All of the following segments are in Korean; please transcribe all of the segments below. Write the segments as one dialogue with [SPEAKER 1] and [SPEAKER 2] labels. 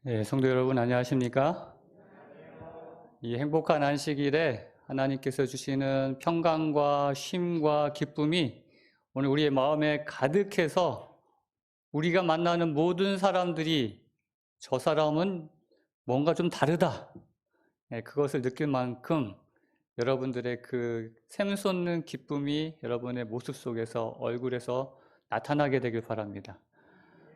[SPEAKER 1] 네, 성도 여러분 안녕하십니까? 이 행복한 안식일에 하나님께서 주시는 평강과 쉼과 기쁨이 오늘 우리의 마음에 가득해서 우리가 만나는 모든 사람들이 저 사람은 뭔가 좀 다르다. 그것을 느낄 만큼 여러분들의 그 샘솟는 기쁨이 여러분의 모습 속에서 얼굴에서 나타나게 되길 바랍니다.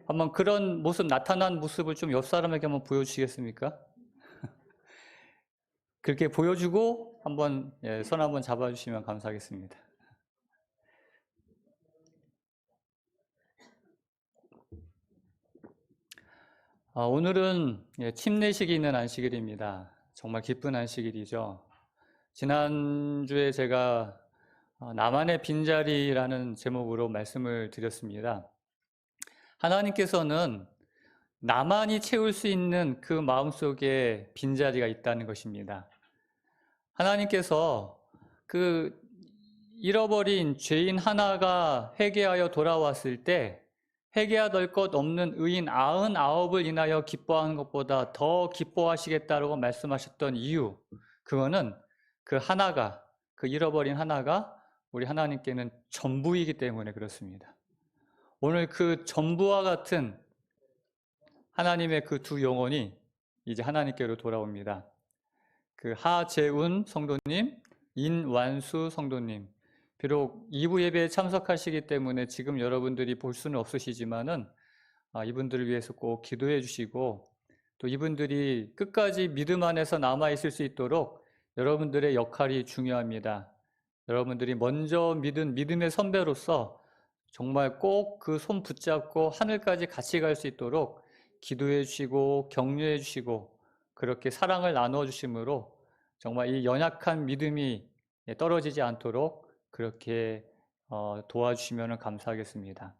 [SPEAKER 1] 한번 그런 모습 나타난 모습을 좀 옆 사람에게 한번 보여주시겠습니까? 그렇게 보여주고 한번 손 한번 잡아주시면 감사하겠습니다. 오늘은 침례식이 있는 안식일입니다. 정말 기쁜 안식일이죠. 지난주에 제가 나만의 빈자리라는 제목으로 말씀을 드렸습니다. 하나님께서는 나만이 채울 수 있는 그 마음속에 빈자리가 있다는 것입니다. 하나님께서 그 잃어버린 죄인 하나가 회개하여 돌아왔을 때 회개하될 것 없는 의인 99을 인하여 기뻐하는 것보다 더 기뻐하시겠다라고 말씀하셨던 이유, 그거는 그 하나가, 그 잃어버린 하나가 우리 하나님께는 전부이기 때문에 그렇습니다. 오늘 그 전부와 같은 하나님의 그 두 영혼이 이제 하나님께로 돌아옵니다. 그 하재운 성도님, 인완수 성도님, 비록 2부 예배에 참석하시기 때문에 지금 여러분들이 볼 수는 없으시지만은 이분들을 위해서 꼭 기도해 주시고, 또 이분들이 끝까지 믿음 안에서 남아 있을 수 있도록 여러분들의 역할이 중요합니다. 여러분들이 먼저 믿은 믿음의 선배로서 정말 꼭 그 손 붙잡고 하늘까지 같이 갈 수 있도록 기도해 주시고 격려해 주시고 그렇게 사랑을 나누어 주심으로 정말 이 연약한 믿음이 떨어지지 않도록 그렇게 도와주시면 감사하겠습니다.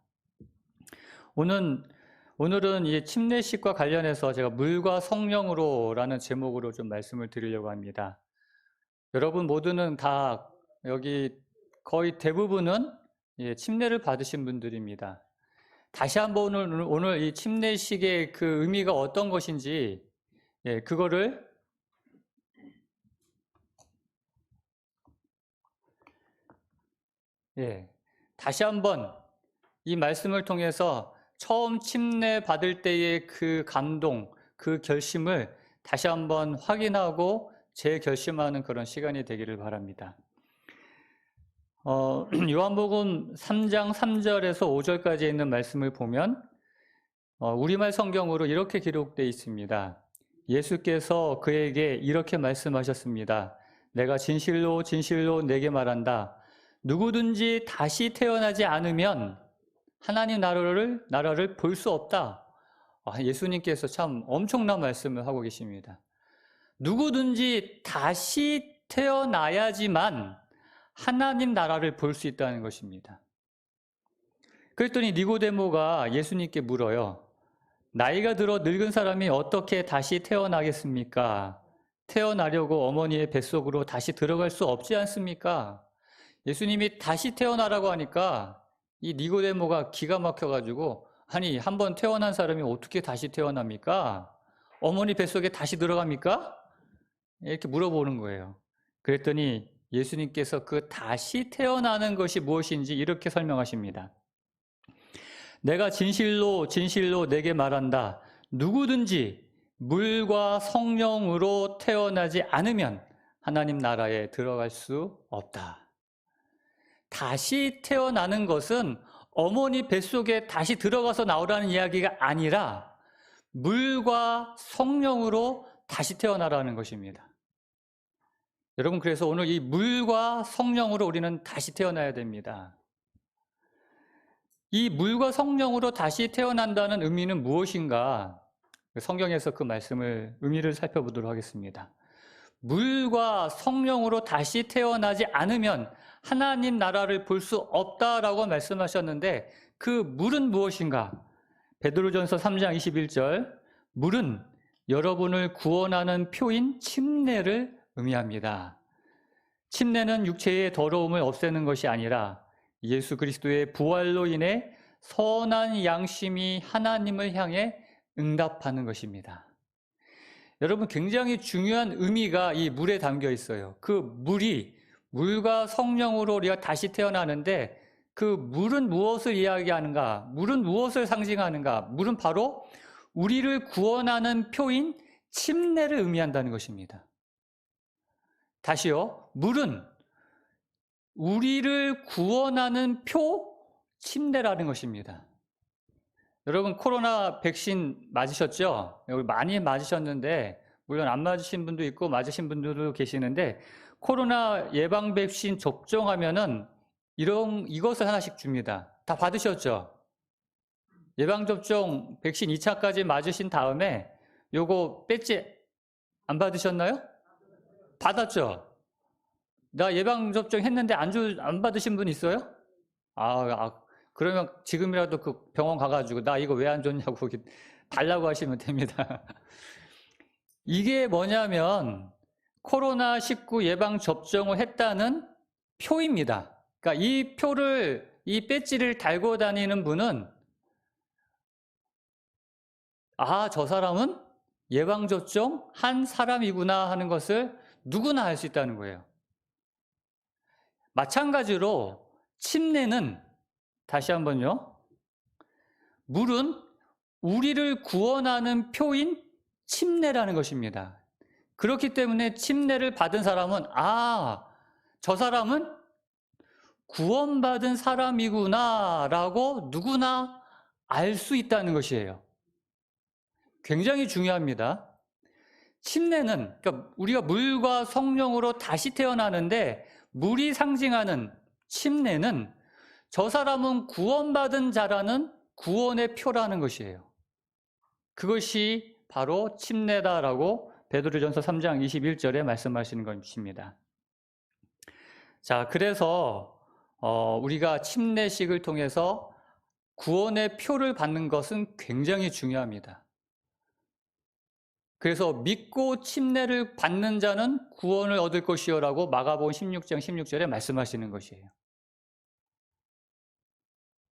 [SPEAKER 1] 오늘은 이 침례식과 관련해서 제가 물과 성령으로라는 제목으로 좀 말씀을 드리려고 합니다. 여러분 모두는 다 여기 거의 대부분은 침례를 받으신 분들입니다. 다시 한번 오늘 이 침례식의 그 의미가 어떤 것인지 그거를 다시 한번 이 말씀을 통해서 처음 침례 받을 때의 그 감동, 그 결심을 다시 한번 확인하고 재결심하는 그런 시간이 되기를 바랍니다. 요한복음 3장 3절에서 5절까지 있는 말씀을 보면 우리말 성경으로 이렇게 기록되어 있습니다. 예수께서 그에게 이렇게 말씀하셨습니다. 내가 진실로 진실로 내게 말한다. 누구든지 다시 태어나지 않으면 하나님 나라를 볼 수 없다. 예수님께서 참 엄청난 말씀을 하고 계십니다. 누구든지 다시 태어나야지만 하나님 나라를 볼 수 있다는 것입니다. 그랬더니 니고데모가 예수님께 물어요. 나이가 들어 늙은 사람이 어떻게 다시 태어나겠습니까? 태어나려고 어머니의 뱃속으로 다시 들어갈 수 없지 않습니까? 예수님이 다시 태어나라고 하니까 이 니고데모가 기가 막혀가지고 아니 한번 태어난 사람이 어떻게 다시 태어납니까? 어머니 뱃속에 다시 들어갑니까? 이렇게 물어보는 거예요. 그랬더니 예수님께서 그 다시 태어나는 것이 무엇인지 이렇게 설명하십니다. 내가 진실로 진실로 내게 말한다. 누구든지 물과 성령으로 태어나지 않으면 하나님 나라에 들어갈 수 없다. 다시 태어나는 것은 어머니 뱃속에 다시 들어가서 나오라는 이야기가 아니라 물과 성령으로 다시 태어나라는 것입니다. 여러분, 그래서 오늘 이 물과 성령으로 우리는 다시 태어나야 됩니다. 이 물과 성령으로 다시 태어난다는 의미는 무엇인가? 성경에서 그 의미를 살펴보도록 하겠습니다. 물과 성령으로 다시 태어나지 않으면 하나님 나라를 볼 수 없다라고 말씀하셨는데 그 물은 무엇인가? 베드로전서 3장 21절, 물은 여러분을 구원하는 표인 침례를 의미합니다. 침례는 육체의 더러움을 없애는 것이 아니라 예수 그리스도의 부활로 인해 선한 양심이 하나님을 향해 응답하는 것입니다. 여러분, 굉장히 중요한 의미가 이 물에 담겨 있어요. 그 물이, 물과 성령으로 우리가 다시 태어나는데, 그 물은 무엇을 이야기하는가? 물은 무엇을 상징하는가? 물은 바로 우리를 구원하는 표인 침례를 의미한다는 것입니다. 다시요. 물은 우리를 구원하는 표, 침례라는 것입니다. 여러분, 코로나 백신 맞으셨죠? 여기 많이 맞으셨는데, 물론 안 맞으신 분도 있고 맞으신 분들도 계시는데, 코로나 예방 백신 접종하면은 이것을 하나씩 줍니다. 다 받으셨죠? 예방 접종 백신 2차까지 맞으신 다음에 요거 배지 안 받으셨나요? 받았죠? 나 예방 접종 했는데 안 받으신 분 있어요? 그러면 지금이라도 그 병원 가가지고 나 이거 왜 안 줬냐고 달라고 하시면 됩니다. 이게 뭐냐면 코로나19 예방 접종을 했다는 표입니다. 그러니까 이 배지를 달고 다니는 분은 저 사람은 예방 접종 한 사람이구나 하는 것을 누구나 알 수 있다는 거예요. 마찬가지로 침례는 다시 한번요. 물은 우리를 구원하는 표인 침례라는 것입니다. 그렇기 때문에 침례를 받은 사람은 저 사람은 구원받은 사람이구나 라고 누구나 알 수 있다는 것이에요. 굉장히 중요합니다. 침례는 그러니까 우리가 물과 성령으로 다시 태어나는데 물이 상징하는 침례는 저 사람은 구원받은 자라는 구원의 표라는 것이에요. 그것이 바로 침례다라고 베드로전서 3장 21절에 말씀하시는 것입니다. 자, 그래서 우리가 침례식을 통해서 구원의 표를 받는 것은 굉장히 중요합니다. 그래서 믿고 침례를 받는 자는 구원을 얻을 것이요라고 마가복음 16장 16절에 말씀하시는 것이에요.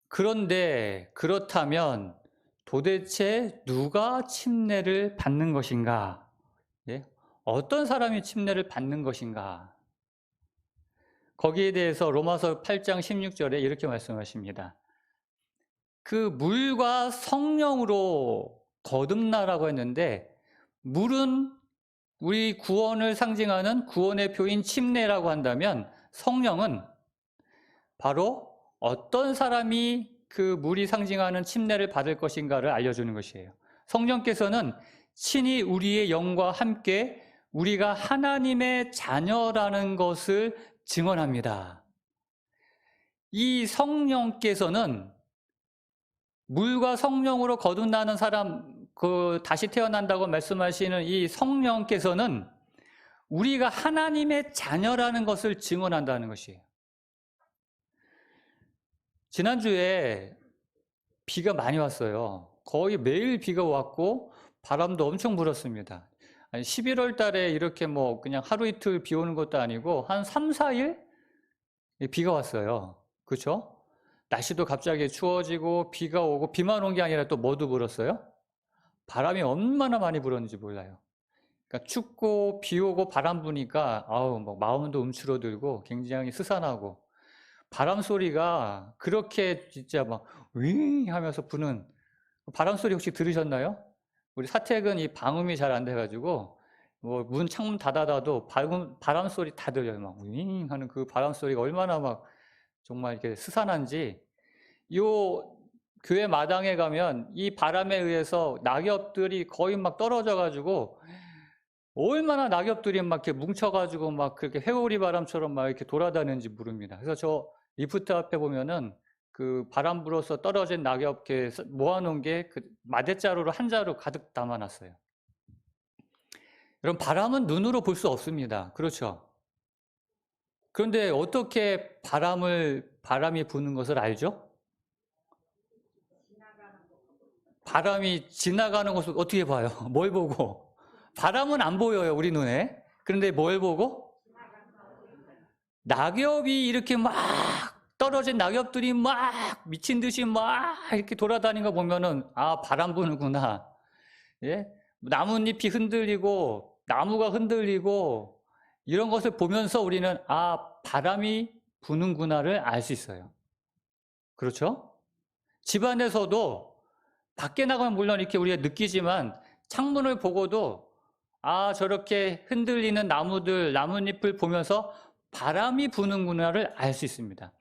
[SPEAKER 1] 그런데 그렇다면 도대체 누가 침례를 받는 것인가? 예? 어떤 사람이 침례를 받는 것인가? 거기에 대해서 로마서 8장 16절에 이렇게 말씀하십니다. 그 물과 성령으로 거듭나라고 했는데 물은 우리 구원을 상징하는 구원의 표인 침례라고 한다면 성령은 바로 어떤 사람이 그 물이 상징하는 침례를 받을 것인가를 알려주는 것이에요. 성령께서는 친히 우리의 영과 함께 우리가 하나님의 자녀라는 것을 증언합니다. 이 성령께서는 물과 성령으로 거듭나는 사람, 다시 태어난다고 말씀하시는 이 성령께서는 우리가 하나님의 자녀라는 것을 증언한다는 것이에요. 지난주에 비가 많이 왔어요. 거의 매일 비가 왔고 바람도 엄청 불었습니다. 11월 달에 이렇게 그냥 하루 이틀 비 오는 것도 아니고 한 3, 4일 비가 왔어요. 그렇죠? 날씨도 갑자기 추워지고 비가 오고 비만 온 게 아니라 또 뭐도 불었어요? 바람이 얼마나 많이 불었는지 몰라요. 그러니까 춥고 비 오고 바람 부니까 마음도 움츠러들고 굉장히 스산하고 바람 소리가 그렇게 진짜 윙 하면서 부는 바람 소리 혹시 들으셨나요? 우리 사택은 이 방음이 잘 안 돼가지고 문 창문 닫아놔도 바람 소리 다 들려요. 윙 하는 그 바람 소리가 얼마나 정말 이렇게 스산한지. 요 교회 마당에 가면 이 바람에 의해서 낙엽들이 거의 떨어져가지고 얼마나 낙엽들이 이렇게 뭉쳐가지고 그렇게 회오리 바람처럼 이렇게 돌아다니는지 모릅니다. 그래서 저 리프트 앞에 보면은 그 바람 불어서 떨어진 낙엽 이렇게 모아놓은 게 그 마대자루로 한 자루 가득 담아놨어요. 여러분, 바람은 눈으로 볼 수 없습니다. 그렇죠? 그런데 어떻게 바람이 부는 것을 알죠? 바람이 지나가는 것을 어떻게 봐요? 뭘 보고? 바람은 안 보여요, 우리 눈에. 그런데 뭘 보고? 낙엽이 이렇게 떨어진 낙엽들이 미친 듯이 이렇게 돌아다니는 거 보면은 바람 부는구나. 예? 나뭇잎이 흔들리고 나무가 흔들리고 이런 것을 보면서 우리는 바람이 부는구나를 알 수 있어요. 그렇죠? 집안에서도 밖에 나가면 물론 이렇게 우리가 느끼지만 창문을 보고도 저렇게 흔들리는 나무들, 나뭇잎을 보면서 바람이 부는구나를 알 수 있습니다.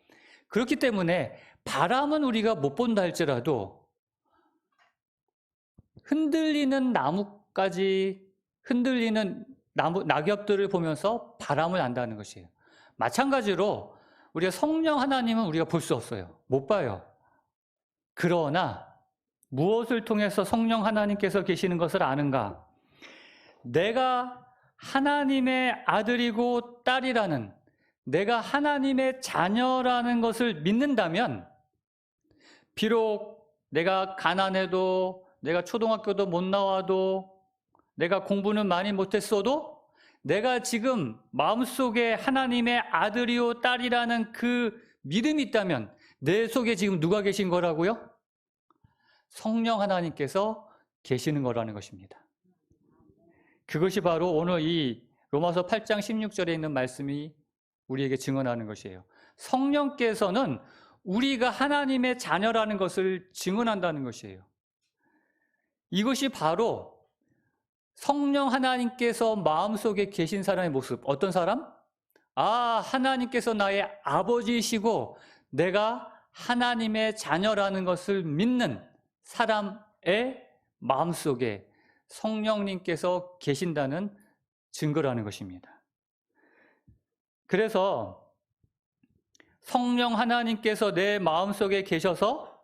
[SPEAKER 1] 그렇기 때문에 바람은 우리가 못 본다 할지라도 흔들리는 나무까지 흔들리는 낙엽들을 보면서 바람을 안다는 것이에요. 마찬가지로 우리가 성령 하나님은 우리가 볼 수 없어요. 못 봐요. 그러나 무엇을 통해서 성령 하나님께서 계시는 것을 아는가? 내가 하나님의 아들이고 딸이라는, 내가 하나님의 자녀라는 것을 믿는다면 비록 내가 가난해도, 내가 초등학교도 못 나와도, 내가 공부는 많이 못했어도 내가 지금 마음속에 하나님의 아들이요 딸이라는 그 믿음이 있다면 내 속에 지금 누가 계신 거라고요? 성령 하나님께서 계시는 거라는 것입니다. 그것이 바로 오늘 이 로마서 8장 16절에 있는 말씀이 우리에게 증언하는 것이에요. 성령께서는 우리가 하나님의 자녀라는 것을 증언한다는 것이에요. 이것이 바로 성령 하나님께서 마음속에 계신 사람의 모습. 어떤 사람? 하나님께서 나의 아버지이시고 내가 하나님의 자녀라는 것을 믿는 사람의 마음속에 성령님께서 계신다는 증거라는 것입니다. 그래서 성령 하나님께서 내 마음속에 계셔서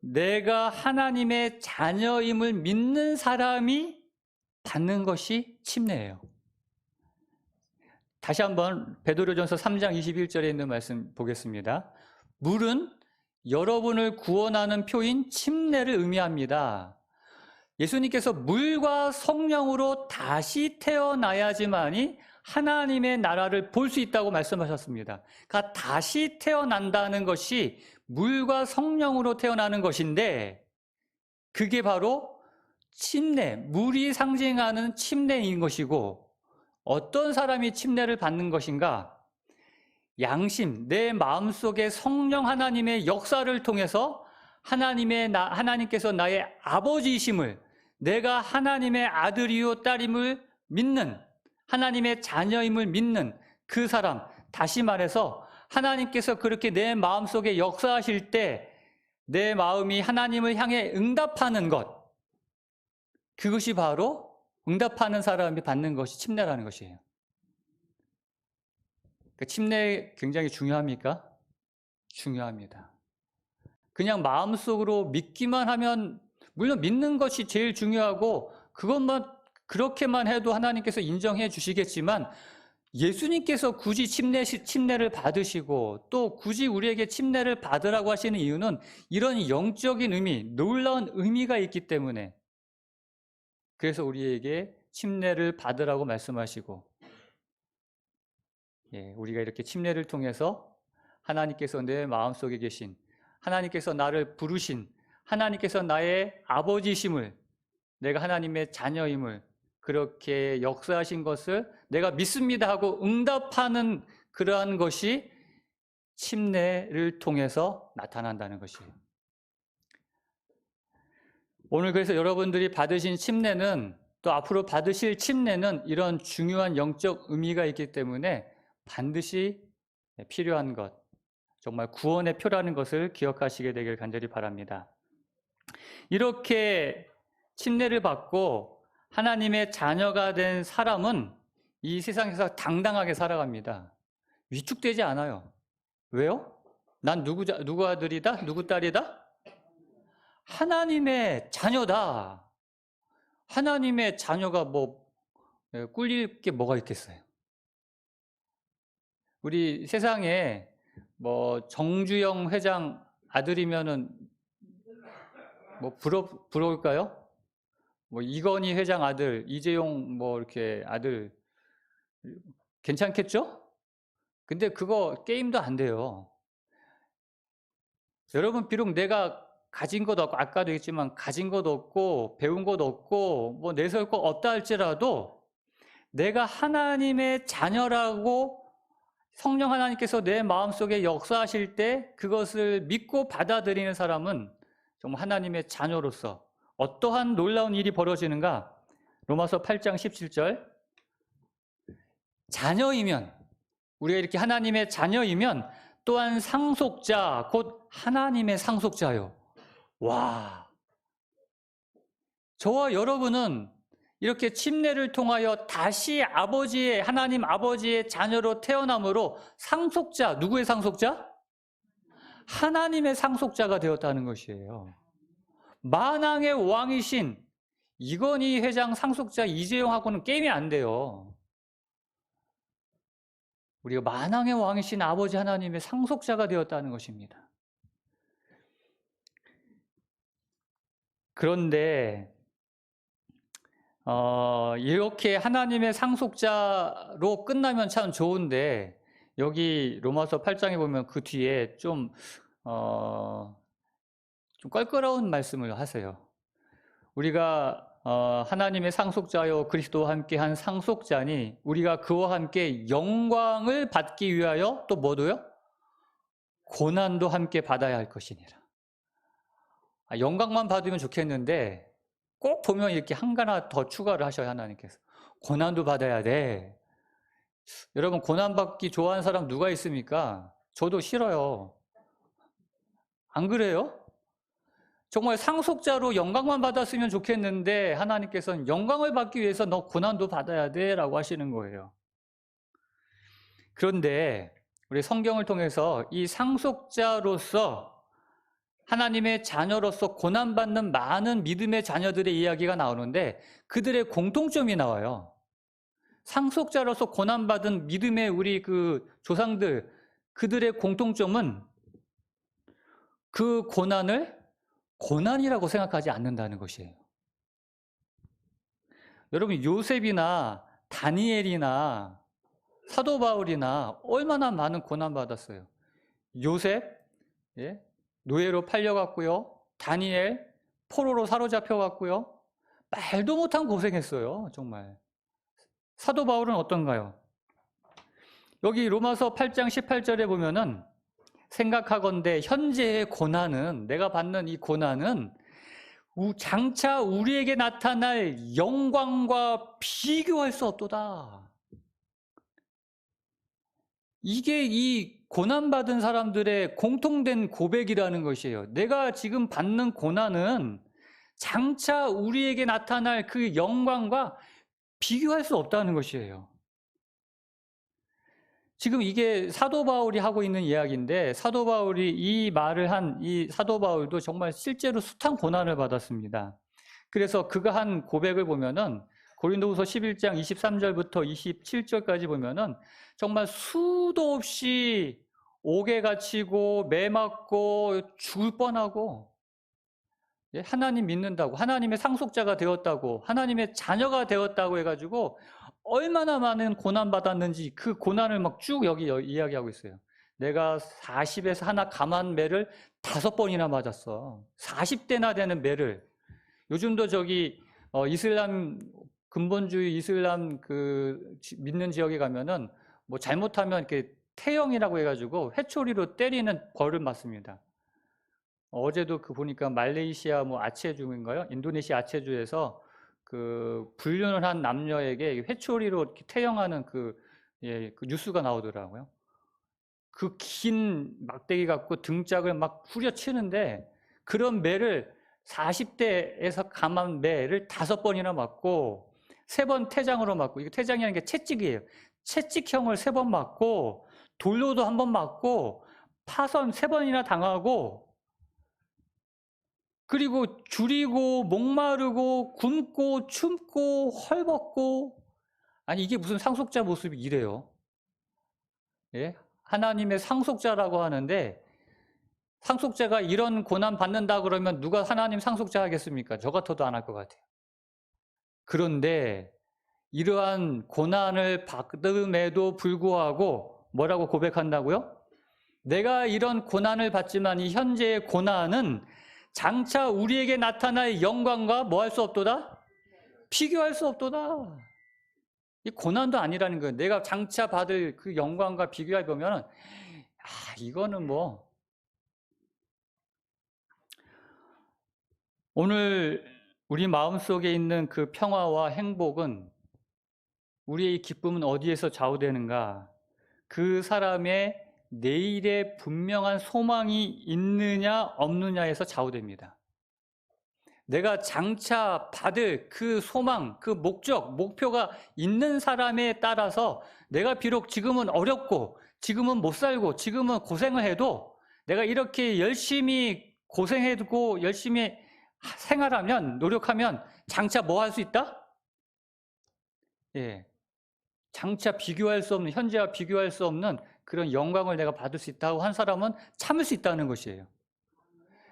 [SPEAKER 1] 내가 하나님의 자녀임을 믿는 사람이 받는 것이 침례예요. 다시 한번 베드로전서 3장 21절에 있는 말씀 보겠습니다. 물은 여러분을 구원하는 표인 침례를 의미합니다. 예수님께서 물과 성령으로 다시 태어나야지만이 하나님의 나라를 볼 수 있다고 말씀하셨습니다. 그러니까 다시 태어난다는 것이 물과 성령으로 태어나는 것인데 그게 바로 침례, 물이 상징하는 침례인 것이고 어떤 사람이 침례를 받는 것인가? 양심, 내 마음속에 성령 하나님의 역사를 통해서 하나님께서 나의 아버지이심을, 내가 하나님의 아들이요 딸임을 믿는, 하나님의 자녀임을 믿는 그 사람, 다시 말해서 하나님께서 그렇게 내 마음속에 역사하실 때 내 마음이 하나님을 향해 응답하는 것, 그것이 바로 응답하는 사람이 받는 것이 침례라는 것이에요. 침례 굉장히 중요합니까? 중요합니다. 그냥 마음속으로 믿기만 하면, 물론 믿는 것이 제일 중요하고 그것만 그렇게만 해도 하나님께서 인정해 주시겠지만 예수님께서 굳이 침례를 받으시고 또 굳이 우리에게 침례를 받으라고 하시는 이유는 이런 영적인 의미, 놀라운 의미가 있기 때문에, 그래서 우리에게 침례를 받으라고 말씀하시고, 우리가 이렇게 침례를 통해서 하나님께서 내 마음속에 계신, 하나님께서 나를 부르신, 하나님께서 나의 아버지심을, 내가 하나님의 자녀임을 그렇게 역사하신 것을 내가 믿습니다 하고 응답하는 그러한 것이 침례를 통해서 나타난다는 것이에요. 오늘 그래서 여러분들이 받으신 침례는, 또 앞으로 받으실 침례는 이런 중요한 영적 의미가 있기 때문에 반드시 필요한 것, 정말 구원의 표라는 것을 기억하시게 되길 간절히 바랍니다. 이렇게 침례를 받고 하나님의 자녀가 된 사람은 이 세상에서 당당하게 살아갑니다. 위축되지 않아요. 왜요? 난 누구 아들이다? 누구 딸이다? 하나님의 자녀다. 하나님의 자녀가 꿀릴 게 뭐가 있겠어요? 우리 세상에 정주영 회장 아들이면은 부러울까요? 이건희 회장 아들, 이재용 이렇게 아들 괜찮겠죠? 근데 그거 게임도 안 돼요. 여러분, 비록 내가 가진 것 없고, 아까도 했지만 가진 것 없고 배운 것 없고 뭐 내세울 것 없다 할지라도 내가 하나님의 자녀라고 성령 하나님께서 내 마음속에 역사하실 때 그것을 믿고 받아들이는 사람은 정말 하나님의 자녀로서 어떠한 놀라운 일이 벌어지는가? 로마서 8장 17절. 자녀이면, 우리가 이렇게 하나님의 자녀이면 또한 상속자, 곧 하나님의 상속자요. 와, 저와 여러분은 이렇게 침례를 통하여 다시 하나님 아버지의 자녀로 태어남으로 상속자, 누구의 상속자? 하나님의 상속자가 되었다는 것이에요. 만왕의 왕이신 이건희 회장 상속자 이재용하고는 게임이 안 돼요. 우리가 만왕의 왕이신 아버지 하나님의 상속자가 되었다는 것입니다. 그런데 이렇게 하나님의 상속자로 끝나면 참 좋은데 여기 로마서 8장에 보면 그 뒤에 좀 껄끄러운 말씀을 하세요. 우리가 하나님의 상속자요 그리스도와 함께한 상속자니 우리가 그와 함께 영광을 받기 위하여 또 뭐도요? 고난도 함께 받아야 할 것이니라. 영광만 받으면 좋겠는데 꼭 보면 이렇게 하나 더 추가를 하셔요. 하나님께서 고난도 받아야 돼. 여러분 고난 받기 좋아하는 사람 누가 있습니까? 저도 싫어요. 안 그래요? 정말 상속자로 영광만 받았으면 좋겠는데 하나님께서는 영광을 받기 위해서 너 고난도 받아야 돼 라고 하시는 거예요. 그런데 우리 성경을 통해서 이 상속자로서 하나님의 자녀로서 고난받는 많은 믿음의 자녀들의 이야기가 나오는데 그들의 공통점이 나와요. 상속자로서 고난받은 믿음의 우리 그 조상들, 그들의 공통점은 그 고난을 고난이라고 생각하지 않는다는 것이에요. 여러분 요셉이나 다니엘이나 사도 바울이나 얼마나 많은 고난받았어요. 요셉 노예로 팔려갔고요. 다니엘 포로로 사로잡혀갔고요. 말도 못한 고생했어요. 정말. 사도 바울은 어떤가요? 여기 로마서 8장 18절에 보면은 생각하건대 현재의 고난은, 내가 받는 이 고난은 장차 우리에게 나타날 영광과 비교할 수 없도다. 이게 이 고난받은 사람들의 공통된 고백이라는 것이에요. 내가 지금 받는 고난은 장차 우리에게 나타날 그 영광과 비교할 수 없다는 것이에요. 지금 이게 사도 바울이 하고 있는 이야기인데 사도 바울이 이 말을 한 이 사도 바울도 정말 실제로 숱한 고난을 받았습니다. 그래서 그가 한 고백을 보면은 고린도후서 11장 23절부터 27절까지 보면은 정말 수도 없이 옥에 갇히고 매 맞고 죽을 뻔하고 하나님 믿는다고 하나님의 상속자가 되었다고 하나님의 자녀가 되었다고 해가지고 얼마나 많은 고난받았는지 그 고난을 막 쭉 여기 이야기하고 있어요. 내가 40에서 하나 감한 매를 5번이나 맞았어. 40대나 되는 매를. 요즘도 저기 이슬람 근본주의 이슬람 그 믿는 지역에 가면은 뭐 잘못하면 이렇게 태형이라고 해가지고 회초리로 때리는 벌을 맞습니다. 어제도 그 보니까 말레이시아 뭐 아체주인가요? 인도네시아 아체주에서 그 불륜을 한 남녀에게 회초리로 이렇게 태형하는 그 뉴스가 나오더라고요. 그 긴 막대기 갖고 등짝을 막 후려치는데 그런 매를 40대에서 감한 매를 5번이나 맞고 3번 태장으로 맞고, 이게 태장이라는 게 채찍이에요. 채찍형을 3번 맞고 돌로도 1번 맞고 파선 3번이나 당하고 그리고 줄이고 목마르고 굶고 춤고 헐벗고 아니 이게 무슨 상속자 모습이 이래요. 예? 하나님의 상속자라고 하는데 상속자가 이런 고난 받는다 그러면 누가 하나님 상속자 하겠습니까? 저 같아도 안 할 것 같아요. 그런데 이러한 고난을 받음에도 불구하고 뭐라고 고백한다고요? 내가 이런 고난을 받지만 이 현재의 고난은 장차 우리에게 나타날 영광과 뭐 할 수 없도다? 비교할 수 없도다. 이 고난도 아니라는 거예요. 내가 장차 받을 그 영광과 비교해 보면 이거는 뭐 오늘 우리 마음속에 있는 그 평화와 행복은 우리의 기쁨은 어디에서 좌우되는가? 그 사람의 내일에 분명한 소망이 있느냐 없느냐에서 좌우됩니다. 내가 장차 받을 그 소망, 그 목적, 목표가 있는 사람에 따라서 내가 비록 지금은 어렵고 지금은 못 살고 지금은 고생을 해도 내가 이렇게 열심히 고생해두고 열심히 생활하면, 노력하면 장차 뭐 할 수 있다? 예. 장차 비교할 수 없는, 현재와 비교할 수 없는 그런 영광을 내가 받을 수 있다고 한 사람은 참을 수 있다는 것이에요.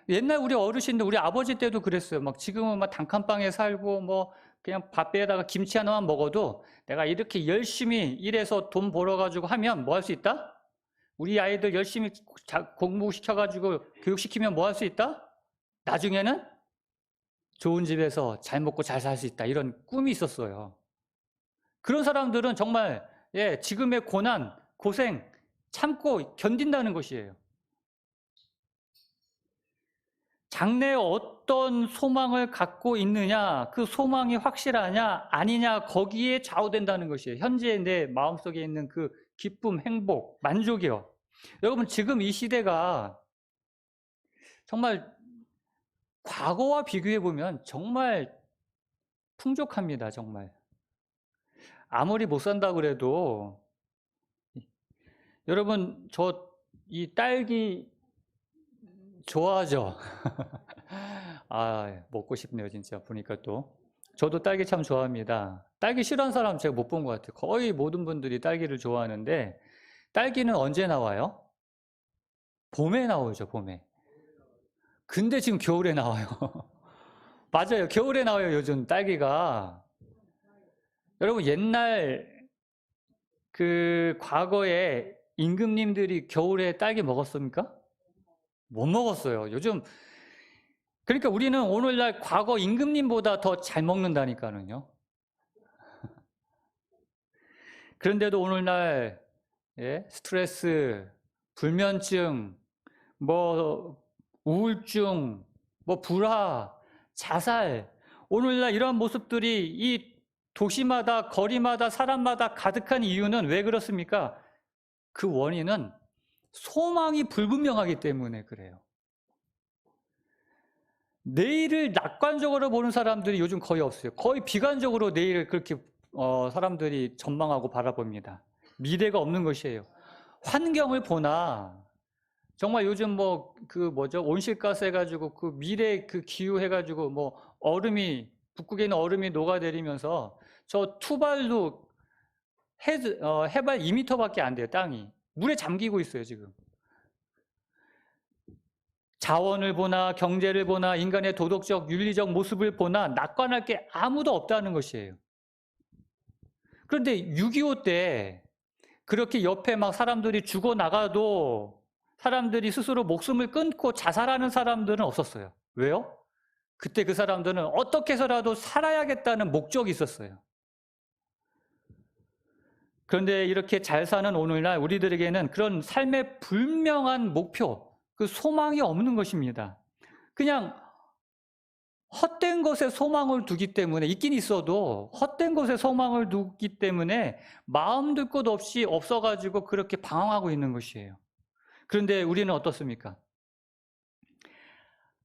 [SPEAKER 1] 옛날 우리 어르신들, 우리 아버지 때도 그랬어요. 막 지금은 막 단칸방에 살고 뭐 그냥 밥에다가 김치 하나만 먹어도 내가 이렇게 열심히 일해서 돈 벌어가지고 하면 뭐 할 수 있다? 우리 아이들 열심히 공부시켜가지고 교육시키면 뭐 할 수 있다? 나중에는 좋은 집에서 잘 먹고 잘 살 수 있다. 이런 꿈이 있었어요. 그런 사람들은 정말 지금의 고난, 고생 참고 견딘다는 것이에요. 장래에 어떤 소망을 갖고 있느냐, 그 소망이 확실하냐 아니냐 거기에 좌우된다는 것이에요. 현재 내 마음속에 있는 그 기쁨, 행복, 만족이요. 여러분 지금 이 시대가 정말 과거와 비교해 보면 정말 풍족합니다. 정말. 아무리 못 산다고 그래도 여러분 저 이 딸기 좋아하죠? 먹고 싶네요 진짜 보니까 또. 저도 딸기 참 좋아합니다. 딸기 싫어하는 사람 제가 못 본 것 같아요. 거의 모든 분들이 딸기를 좋아하는데 딸기는 언제 나와요? 봄에 나오죠, 봄에. 근데 지금 겨울에 나와요. 맞아요, 겨울에 나와요 요즘 딸기가. 여러분 옛날 그 과거에 임금님들이 겨울에 딸기 먹었습니까? 못 먹었어요. 요즘 그러니까 우리는 오늘날 과거 임금님보다 더 잘 먹는다니까는요. 그런데도 오늘날 스트레스, 불면증, 뭐 우울증, 뭐 불화, 자살, 오늘날 이러한 모습들이 이 도시마다 거리마다 사람마다 가득한 이유는 왜 그렇습니까? 그 원인은 소망이 불분명하기 때문에 그래요. 내일을 낙관적으로 보는 사람들이 요즘 거의 없어요. 거의 비관적으로 내일을 그렇게 사람들이 전망하고 바라봅니다. 미래가 없는 것이에요. 환경을 보나 정말 요즘 뭐 온실가스 해가지고 그 미래 그 기후 해가지고 뭐 북극에 있는 얼음이 녹아내리면서 저 투발도 해발 2m밖에 안 돼요. 땅이 물에 잠기고 있어요 지금. 자원을 보나 경제를 보나 인간의 도덕적 윤리적 모습을 보나 낙관할 게 아무도 없다는 것이에요. 그런데 6.25 때 그렇게 옆에 막 사람들이 죽어나가도 사람들이 스스로 목숨을 끊고 자살하는 사람들은 없었어요. 왜요? 그때 그 사람들은 어떻게 해서라도 살아야겠다는 목적이 있었어요. 그런데 이렇게 잘 사는 오늘날 우리들에게는 그런 삶의 분명한 목표, 그 소망이 없는 것입니다. 그냥 헛된 것에 소망을 두기 때문에, 있긴 있어도 헛된 것에 소망을 두기 때문에 마음 둘 것 없이 없어가지고 그렇게 방황하고 있는 것이에요. 그런데 우리는 어떻습니까?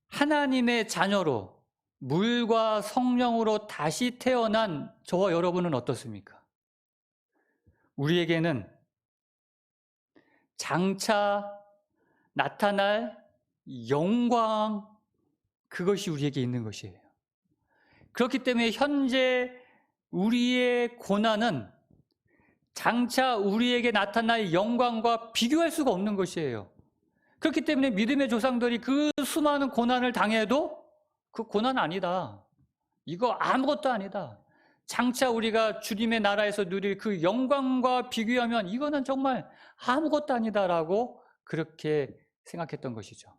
[SPEAKER 1] 하나님의 자녀로 물과 성령으로 다시 태어난 저와 여러분은 어떻습니까? 우리에게는 장차 나타날 영광, 그것이 우리에게 있는 것이에요. 그렇기 때문에 현재 우리의 고난은 장차 우리에게 나타날 영광과 비교할 수가 없는 것이에요. 그렇기 때문에 믿음의 조상들이 그 수많은 고난을 당해도 그 고난 아니다. 이거 아무것도 아니다. 장차 우리가 주님의 나라에서 누릴 그 영광과 비교하면 이거는 정말 아무것도 아니다라고 그렇게 생각했던 것이죠.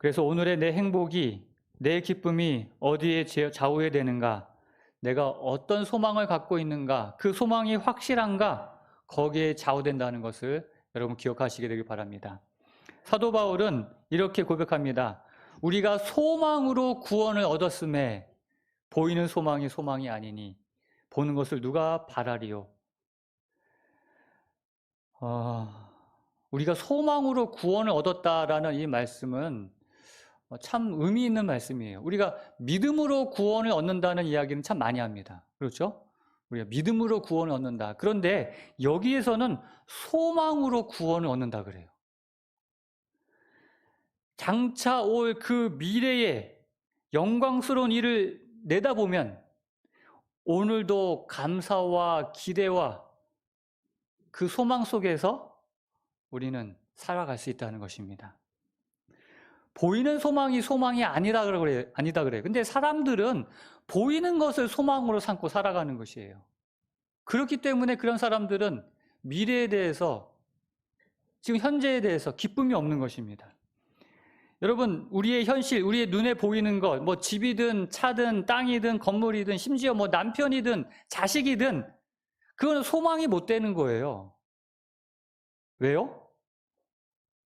[SPEAKER 1] 그래서 오늘의 내 행복이, 내 기쁨이 어디에 좌우해 되는가? 내가 어떤 소망을 갖고 있는가? 그 소망이 확실한가? 거기에 좌우된다는 것을 여러분 기억하시게 되길 바랍니다. 사도 바울은 이렇게 고백합니다. 우리가 소망으로 구원을 얻었음에 보이는 소망이 소망이 아니니 보는 것을 누가 바라리요? 우리가 소망으로 구원을 얻었다라는 이 말씀은 참 의미 있는 말씀이에요. 우리가 믿음으로 구원을 얻는다는 이야기는 참 많이 합니다. 그렇죠? 우리가 믿음으로 구원을 얻는다. 그런데 여기에서는 소망으로 구원을 얻는다 그래요. 장차 올 그 미래의 영광스러운 일을 내다보면 오늘도 감사와 기대와 그 소망 속에서 우리는 살아갈 수 있다는 것입니다. 보이는 소망이 소망이 아니다 그래요. 근데 사람들은 보이는 것을 소망으로 삼고 살아가는 것이에요. 그렇기 때문에 그런 사람들은 미래에 대해서, 지금 현재에 대해서 기쁨이 없는 것입니다. 여러분, 우리의 현실, 우리의 눈에 보이는 것, 뭐 집이든 차든 땅이든 건물이든 심지어 뭐 남편이든 자식이든 그건 소망이 못 되는 거예요. 왜요?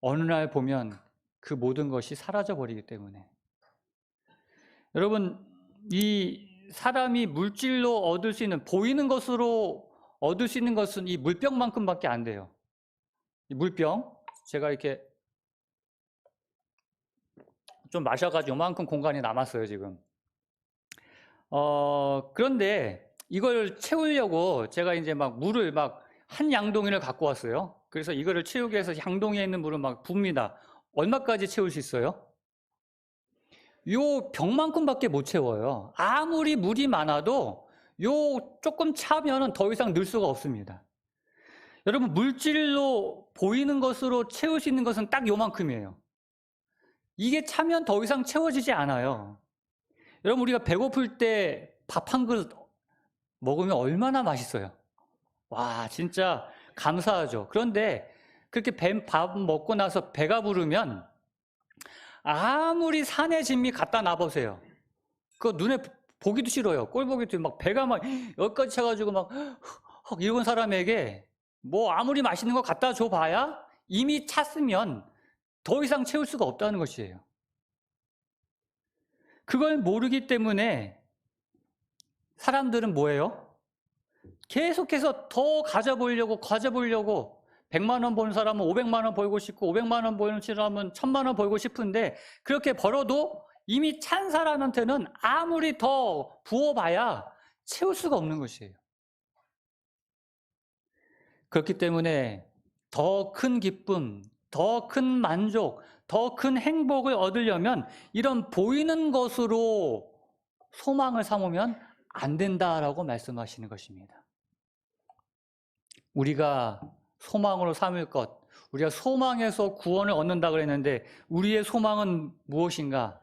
[SPEAKER 1] 어느 날 보면 그 모든 것이 사라져 버리기 때문에. 여러분, 이 사람이 물질로 얻을 수 있는, 보이는 것으로 얻을 수 있는 것은 이 물병만큼밖에 안 돼요. 이 물병, 제가 이렇게 좀 마셔가지고 요만큼 공간이 남았어요, 지금. 그런데 이걸 채우려고 제가 이제 막 물을 막 한 양동이를 갖고 왔어요. 그래서 이거를 채우기 위해서 양동이에 있는 물을 막 붓니다. 얼마까지 채울 수 있어요? 요 병만큼밖에 못 채워요. 아무리 물이 많아도 요 조금 차면은 더 이상 넣을 수가 없습니다. 여러분, 물질로 보이는 것으로 채울 수 있는 것은 딱 요만큼이에요. 이게 차면 더 이상 채워지지 않아요. 여러분, 우리가 배고플 때 밥 한 그릇 먹으면 얼마나 맛있어요. 와, 진짜 감사하죠. 그런데 그렇게 밥 먹고 나서 배가 부르면 아무리 산의 진미 갖다 놔보세요. 그거 눈에 보기도 싫어요. 꼴 보기도 막 배가 막 여기까지 차가지고 막 헉 이런 사람에게 뭐 아무리 맛있는 거 갖다 줘봐야 이미 찼으면 더 이상 채울 수가 없다는 것이에요. 그걸 모르기 때문에 사람들은 뭐예요? 계속해서 더 가져보려고 100만 원 버는 사람은 500만 원 벌고 싶고 500만 원 버는 사람은 1000만 원 벌고 싶은데 그렇게 벌어도 이미 찬 사람한테는 아무리 더 부어봐야 채울 수가 없는 것이에요. 그렇기 때문에 더 큰 기쁨, 더 큰 만족, 더 큰 행복을 얻으려면 이런 보이는 것으로 소망을 삼으면 안 된다라고 말씀하시는 것입니다. 우리가 소망으로 삼을 것, 우리가 소망에서 구원을 얻는다 그랬는데 우리의 소망은 무엇인가?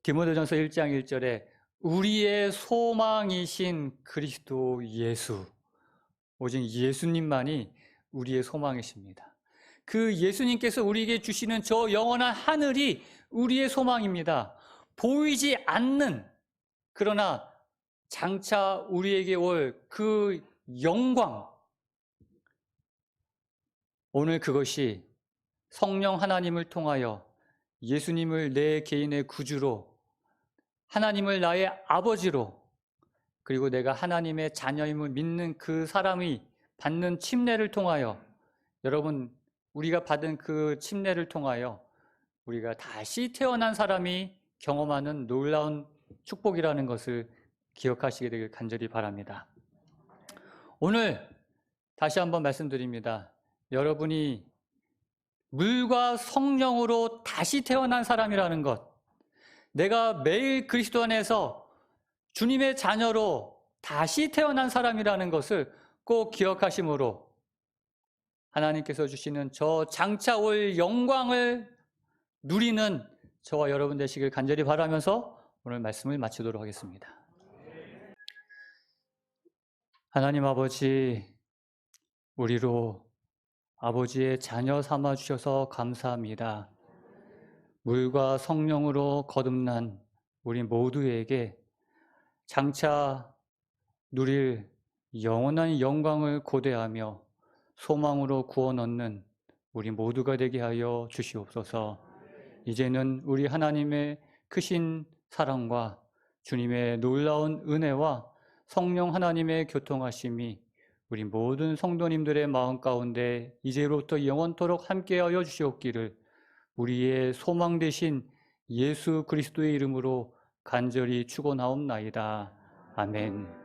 [SPEAKER 1] 디모데전서 1장 1절에 우리의 소망이신 그리스도 예수, 오직 예수님만이 우리의 소망이십니다. 그 예수님께서 우리에게 주시는 저 영원한 하늘이 우리의 소망입니다. 보이지 않는, 그러나 장차 우리에게 올 그 영광, 오늘 그것이 성령 하나님을 통하여 예수님을 내 개인의 구주로, 하나님을 나의 아버지로, 그리고 내가 하나님의 자녀임을 믿는 그 사람이 받는 침례를 통하여, 여러분, 우리가 받은 그 침례를 통하여 우리가 다시 태어난 사람이 경험하는 놀라운 축복이라는 것을 기억하시게 되길 간절히 바랍니다. 오늘 다시 한번 말씀드립니다. 여러분이 물과 성령으로 다시 태어난 사람이라는 것, 내가 매일 그리스도 안에서 주님의 자녀로 다시 태어난 사람이라는 것을 꼭 기억하심으로 하나님께서 주시는 저 장차 올 영광을 누리는 저와 여러분 되시길 간절히 바라면서 오늘 말씀을 마치도록 하겠습니다. 하나님 아버지, 우리로 아버지의 자녀 삼아 주셔서 감사합니다. 물과 성령으로 거듭난 우리 모두에게 장차 누릴 영원한 영광을 고대하며 소망으로 구원 얻는 우리 모두가 되게 하여 주시옵소서. 이제는 우리 하나님의 크신 사랑과 주님의 놀라운 은혜와 성령 하나님의 교통하심이 우리 모든 성도님들의 마음 가운데 이제로부터 영원토록 함께하여 주시옵기를 우리의 소망 되신 예수 그리스도의 이름으로 간절히 축원하옵나이다. 아멘.